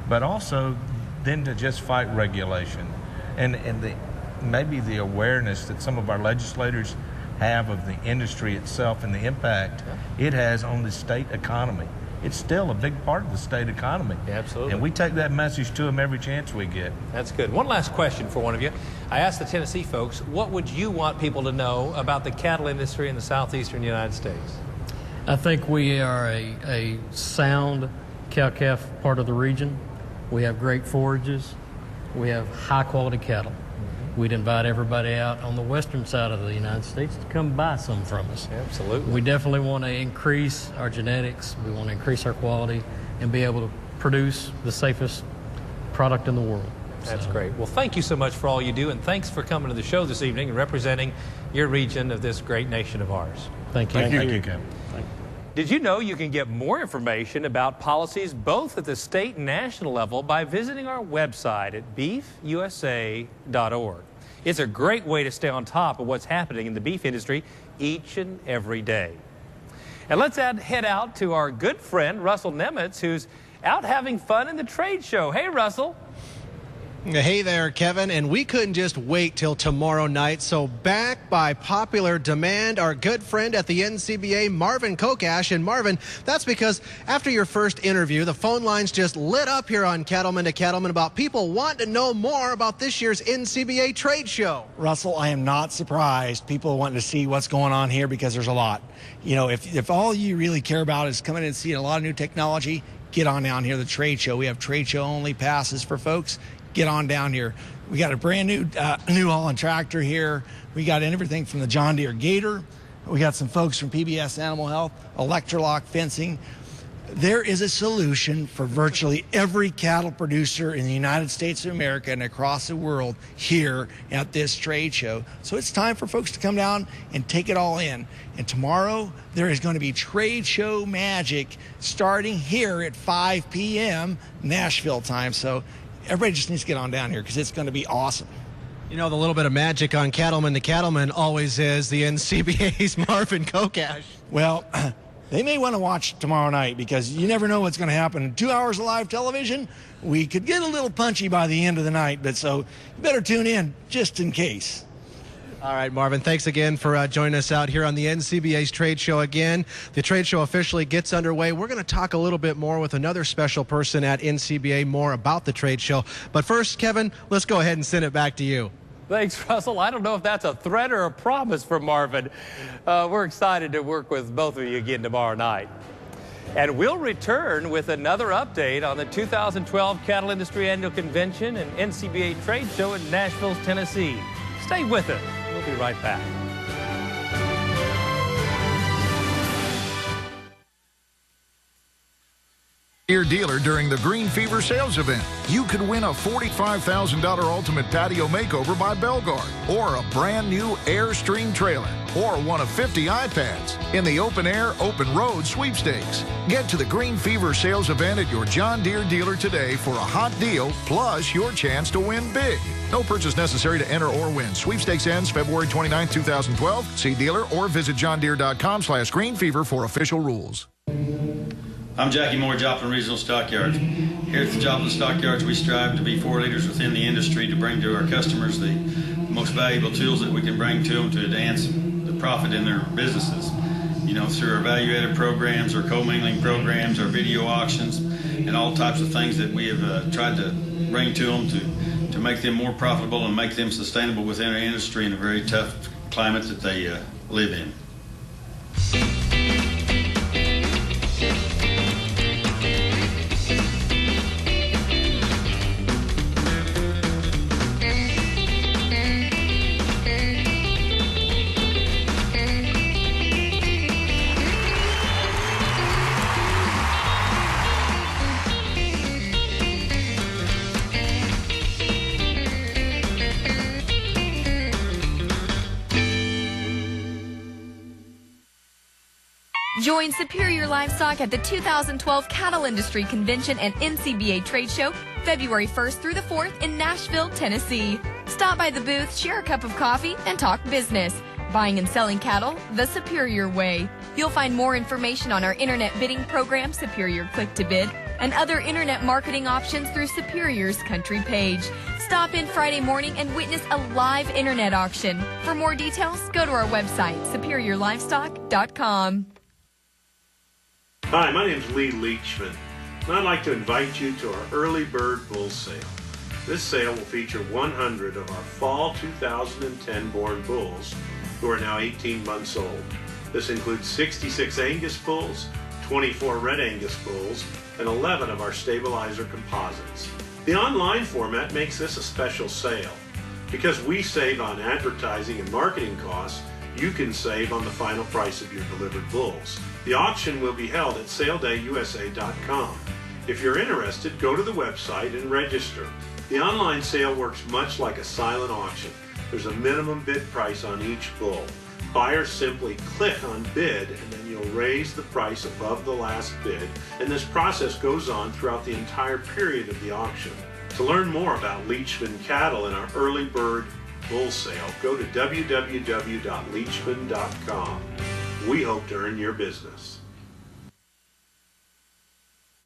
But also then to just fight regulation and maybe the awareness that some of our legislators have of the industry itself and the impact it has on the state economy. It's still a big part of the state economy. Yeah, absolutely. And we take that message to them every chance we get. That's good. One last question for one of you. I asked the Tennessee folks, what would you want people to know about the cattle industry in the southeastern United States? I think we are a sound cow-calf part of the region. We have great forages. We have high-quality cattle. We'd invite everybody out on the western side of the United States to come buy some from us. Absolutely. We definitely want to increase our genetics. We want to increase our quality and be able to produce the safest product in the world. That's great. Well, thank you so much for all you do, and thanks for coming to the show this evening and representing your region of this great nation of ours. Thank you. Thank you, Kevin. Did you know you can get more information about policies both at the state and national level by visiting our website at beefusa.org? It's a great way to stay on top of what's happening in the beef industry each and every day. And let's head out to our good friend, Russell Nemitz, who's out having fun in the trade show. Hey, Russell. Hey there, Kevin, and we couldn't just wait till tomorrow night, so back by popular demand, our good friend at the NCBA, Marvin Kokash. And Marvin, that's because after your first interview, the phone lines just lit up here on Cattleman to Cattleman about people wanting to know more about this year's NCBA trade show. Russell, I am not surprised. People wanting to see what's going on here because there's a lot. You know, if all you really care about is coming and seeing a lot of new technology, get on down here to the trade show. We have trade show only passes for folks. Get on down here. We got a brand new New Holland tractor here. We got everything from the John Deere Gator. We got some folks from PBS Animal Health, Electrolock Fencing. There is a solution for virtually every cattle producer in the United States of America and across the world here at this trade show. So it's time for folks to come down and take it all in. And tomorrow there is going to be trade show magic starting here at 5 p.m. Nashville time. So everybody just needs to get on down here because it's going to be awesome. You know, the little bit of magic on Cattleman to Cattleman always is the NCBA's Marvin Kokash. Well, they may want to watch tomorrow night because you never know what's going to happen. In 2 hours of live television, we could get a little punchy by the end of the night, but so you better tune in just in case. All right, Marvin, thanks again for joining us out here on the NCBA's trade show again. The trade show officially gets underway. We're going to talk a little bit more with another special person at NCBA more about the trade show. But first, Kevin, let's go ahead and send it back to you. Thanks, Russell. I don't know if that's a threat or a promise from Marvin. We're excited to work with both of you again tomorrow night. And we'll return with another update on the 2012 Cattle Industry Annual Convention and NCBA Trade Show in Nashville, Tennessee. Stay with us. We'll be right back. Deer dealer during the Green Fever sales event. You could win a $45,000 ultimate patio makeover by Belgard, or a brand new Airstream trailer, or one of 50 iPads in the Open Air, Open Road sweepstakes. Get to the Green Fever sales event at your John Deere dealer today for a hot deal, plus your chance to win big. No purchase necessary to enter or win. Sweepstakes ends February 29, 2012. See dealer or visit johndeere.com/greenfever for official rules. I'm Jackie Moore, Joplin Regional Stockyards. Here at the Joplin Stockyards, we strive to be 4 leaders within the industry to bring to our customers the most valuable tools that we can bring to them to advance the profit in their businesses. You know, through our value-added programs, our co-mingling programs, our video auctions, and all types of things that we have tried to bring to them to make them more profitable and make them sustainable within our industry in a very tough climate that they live in. Join Superior Livestock at the 2012 Cattle Industry Convention and NCBA Trade Show, February 1st through the 4th in Nashville, Tennessee. Stop by the booth, share a cup of coffee, and talk business. Buying and selling cattle the Superior way. You'll find more information on our internet bidding program, Superior Click to Bid, and other internet marketing options through Superior's country page. Stop in Friday morning and witness a live internet auction. For more details, go to our website, superiorlivestock.com. Hi, my name is Lee Leachman, and I'd like to invite you to our Early Bird Bull Sale. This sale will feature 100 of our fall 2010 born bulls who are now 18 months old. This includes 66 Angus bulls, 24 Red Angus bulls, and 11 of our stabilizer composites. The online format makes this a special sale. Because we save on advertising and marketing costs, you can save on the final price of your delivered bulls. The auction will be held at saledayusa.com. If you're interested, go to the website and register. The online sale works much like a silent auction. There's a minimum bid price on each bull. Buyers simply click on bid and then you'll raise the price above the last bid, and this process goes on throughout the entire period of the auction. To learn more about Leachman cattle and our Early Bird Bull Sale, go to www.leachman.com. We hope to earn your business.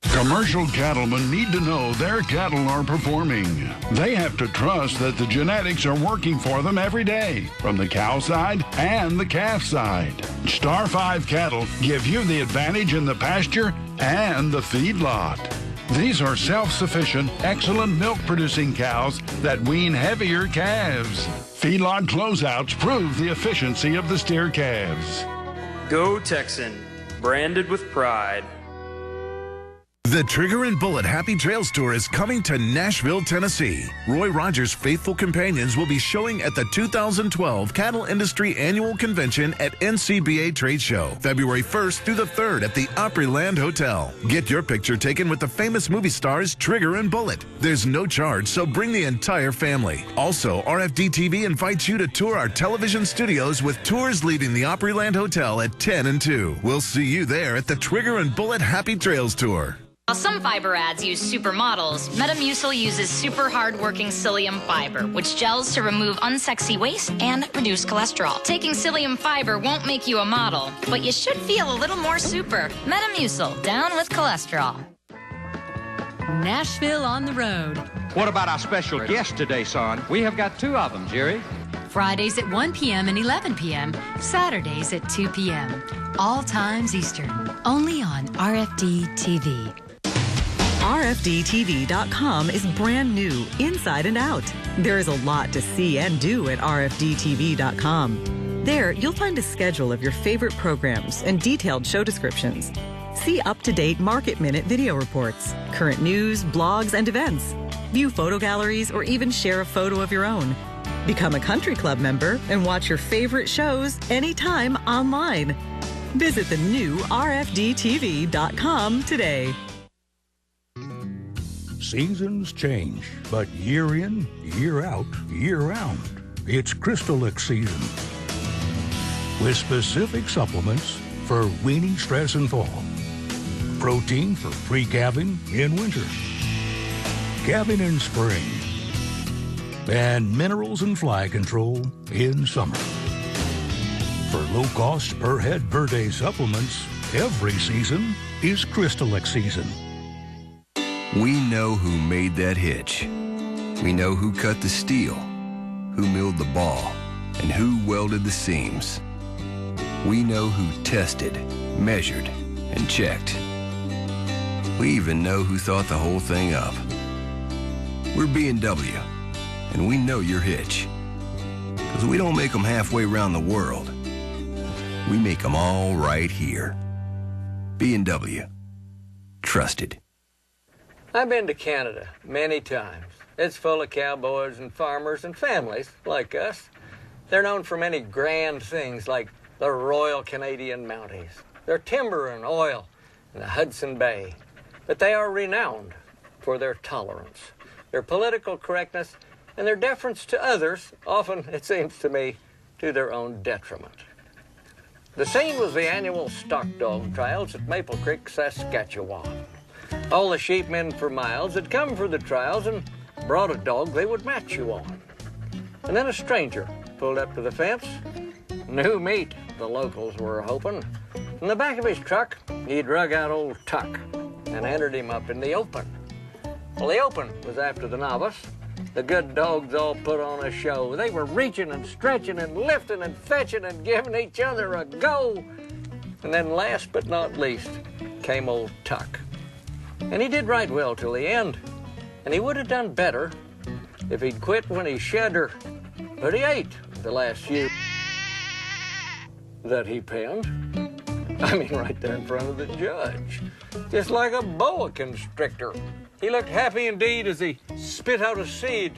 Commercial cattlemen need to know their cattle are performing. They have to trust that the genetics are working for them every day, from the cow side and the calf side. Star 5 cattle give you the advantage in the pasture and the feedlot. These are self-sufficient, excellent milk-producing cows that wean heavier calves. Feedlot closeouts prove the efficiency of the steer calves. Go Texan, branded with pride. The Trigger and Bullet Happy Trails Tour is coming to Nashville, Tennessee. Roy Rogers' faithful companions will be showing at the 2012 Cattle Industry Annual Convention at NCBA Trade Show, February 1st through the 3rd at the Opryland Hotel. Get your picture taken with the famous movie stars Trigger and Bullet. There's no charge, so bring the entire family. Also, RFD-TV invites you to tour our television studios with tours leaving the Opryland Hotel at 10 and 2. We'll see you there at the Trigger and Bullet Happy Trails Tour. While some fiber ads use supermodels, Metamucil uses super hard-working psyllium fiber, which gels to remove unsexy waste and reduce cholesterol. Taking psyllium fiber won't make you a model, but you should feel a little more super. Metamucil, down with cholesterol. Nashville on the road. What about our special guest today, son? We have got 2 of them, Jerry. Fridays at 1 p.m. and 11 p.m. Saturdays at 2 p.m. All times Eastern. Only on RFD TV. RFDTV.com is brand new, inside and out. There is a lot to see and do at RFDTV.com. There, you'll find a schedule of your favorite programs and detailed show descriptions. See up-to-date Market Minute video reports, current news, blogs, and events. View photo galleries or even share a photo of your own. Become a country club member and watch your favorite shows anytime online. Visit the new RFDTV.com today. Seasons change, but year in, year out, year round, it's Crystalix season. With specific supplements for weaning stress in fall. Protein for pre-calving in winter. Calving in spring. And minerals and fly control in summer. For low-cost per-head per-day supplements, every season is Crystalix season. We know who made that hitch. We know who cut the steel, who milled the ball, and who welded the seams. We know who tested, measured, and checked. We even know who thought the whole thing up. We're B&W, and we know your hitch. Because we don't make them halfway around the world. We make them all right here. B&W. Trusted. I've been to Canada many times. It's full of cowboys and farmers and families like us. They're known for many grand things like the Royal Canadian Mounties, their timber and oil, and the Hudson Bay. But they are renowned for their tolerance, their political correctness, and their deference to others, often, it seems to me, to their own detriment. The scene was the annual stock dog trials at Maple Creek, Saskatchewan. All the sheepmen for miles had come for the trials and brought a dog they would match you on. And then a stranger pulled up to the fence. New meat, the locals were hoping. From the back of his truck, he drug out old Tuck and entered him up in the open. Well, the open was after the novice. The good dogs all put on a show. They were reaching and stretching and lifting and fetching and giving each other a go. And then last but not least came old Tuck. And he did right well till the end. And he would have done better if he'd quit when he shed her. But he ate the last few that he penned. I mean, right there in front of the judge. Just like a boa constrictor. He looked happy indeed as he spit out a seed.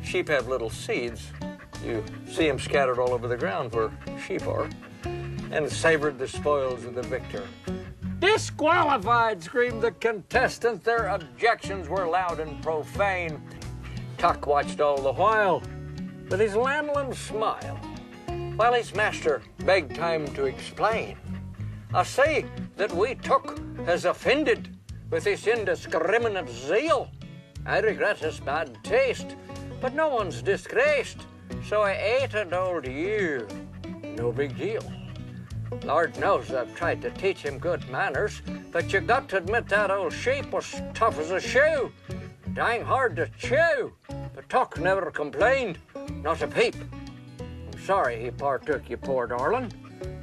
Sheep have little seeds. You see them scattered all over the ground where sheep are. And savored the spoils of the victor. Disqualified, screamed the contestant. Their objections were loud and profane. Tuck watched all the while with his lanolin smile, while his master begged time to explain. I say that we Tuck has offended with his indiscriminate zeal. I regret his bad taste, but no one's disgraced, so I ate an old ewe. No big deal. Lord knows I've tried to teach him good manners, but you got to admit that old sheep was tough as a shoe. Dang hard to chew. But Tuck never complained, not a peep. I'm sorry he partook, you poor darling.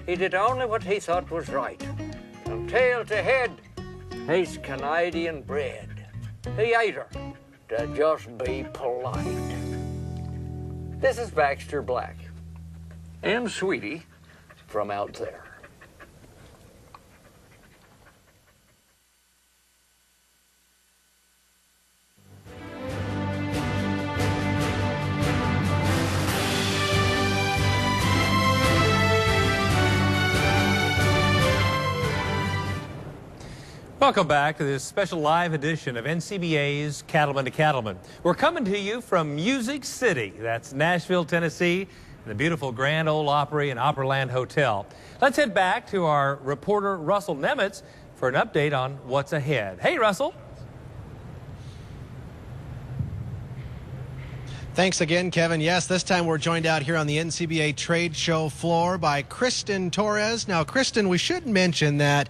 He did only what he thought was right. From tail to head, he's Canadian bred. He ate her to just be polite. This is Baxter Black and Sweetie from out there. Welcome back to this special live edition of NCBA's Cattleman to Cattleman. We're coming to you from Music City. That's Nashville, Tennessee, the beautiful Grand Ole Opry and Opryland Hotel. Let's head back to our reporter Russell Nemitz for an update on what's ahead. Hey, Russell. Thanks again, Kevin. Yes, this time we're joined out here on the NCBA trade show floor by Kristen Torres. Now, Kristen, we should mention that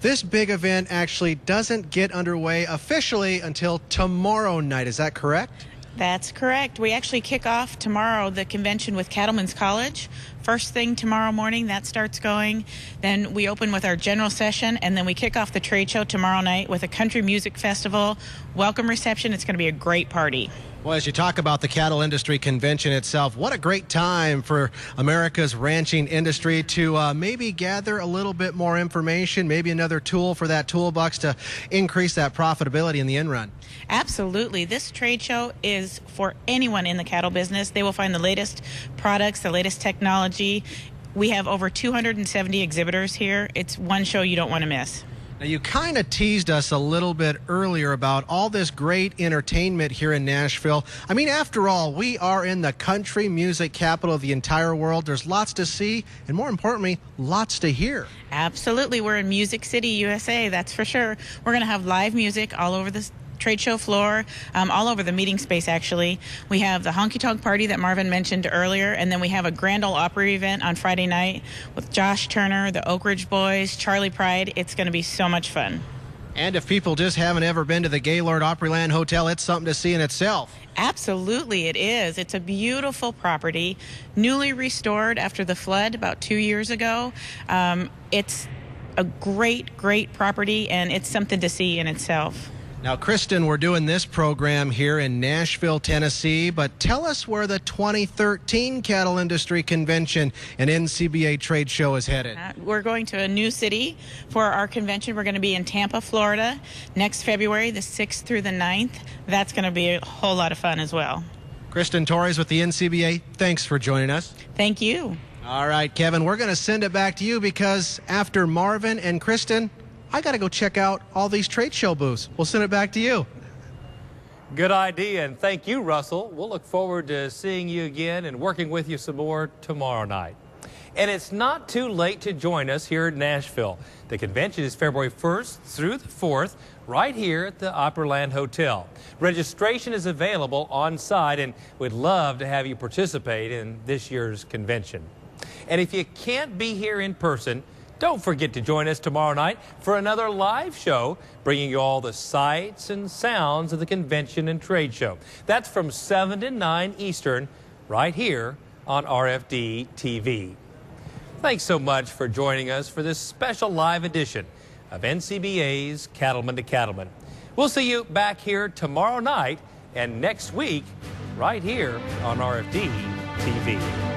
this big event actually doesn't get underway officially until tomorrow night. Is that correct? That's correct. We actually kick off tomorrow the convention with Cattlemen's College. First thing tomorrow morning, that starts going. Then we open with our general session, and then we kick off the trade show tomorrow night with a country music festival, welcome reception. It's going to be a great party. Well, as you talk about the cattle industry convention itself, what a great time for America's ranching industry to maybe gather a little bit more information, maybe another tool for that toolbox to increase that profitability in the end run. Absolutely. This trade show is for anyone in the cattle business. They will find the latest products, the latest technology. We have over 270 exhibitors here. It's one show you don't want to miss. Now, you kind of teased us a little bit earlier about all this great entertainment here in Nashville. I mean, after all, we are in the country music capital of the entire world. There's lots to see, and more importantly, lots to hear. Absolutely. We're in Music City, USA, that's for sure. We're going to have live music all over the trade show floor, all over the meeting space, actually. We have the Honky Tonk Party that Marvin mentioned earlier, and then we have a Grand Ole Opry event on Friday night with Josh Turner, the Oak Ridge Boys, Charlie Pride. It's going to be so much fun. And if people just haven't ever been to the Gaylord Opryland Hotel, it's something to see in itself. Absolutely, it is. It's a beautiful property, newly restored after the flood about 2 years ago. It's a great, great property, and it's something to see in itself. Now, Kristen, we're doing this program here in Nashville, Tennessee, but tell us where the 2013 Cattle Industry Convention and NCBA trade show is headed. We're going to a new city for our convention. We're going to be in Tampa, Florida, next February, the 6th through the 9th. That's going to be a whole lot of fun as well. Kristen Torres with the NCBA, thanks for joining us. Thank you. All right, Kevin, we're going to send it back to you because after Marvin and Kristen, I got to go check out all these trade show booths. We'll send it back to you. Good idea, and thank you, Russell. We'll look forward to seeing you again and working with you some more tomorrow night. And it's not too late to join us here in Nashville. The convention is February 1st through the 4th, right here at the Opryland Hotel. Registration is available on site, and we'd love to have you participate in this year's convention. And if you can't be here in person, don't forget to join us tomorrow night for another live show, bringing you all the sights and sounds of the convention and trade show. That's from 7 to 9 Eastern, right here on RFD TV. Thanks so much for joining us for this special live edition of NCBA's Cattleman to Cattleman. We'll see you back here tomorrow night and next week, right here on RFD TV.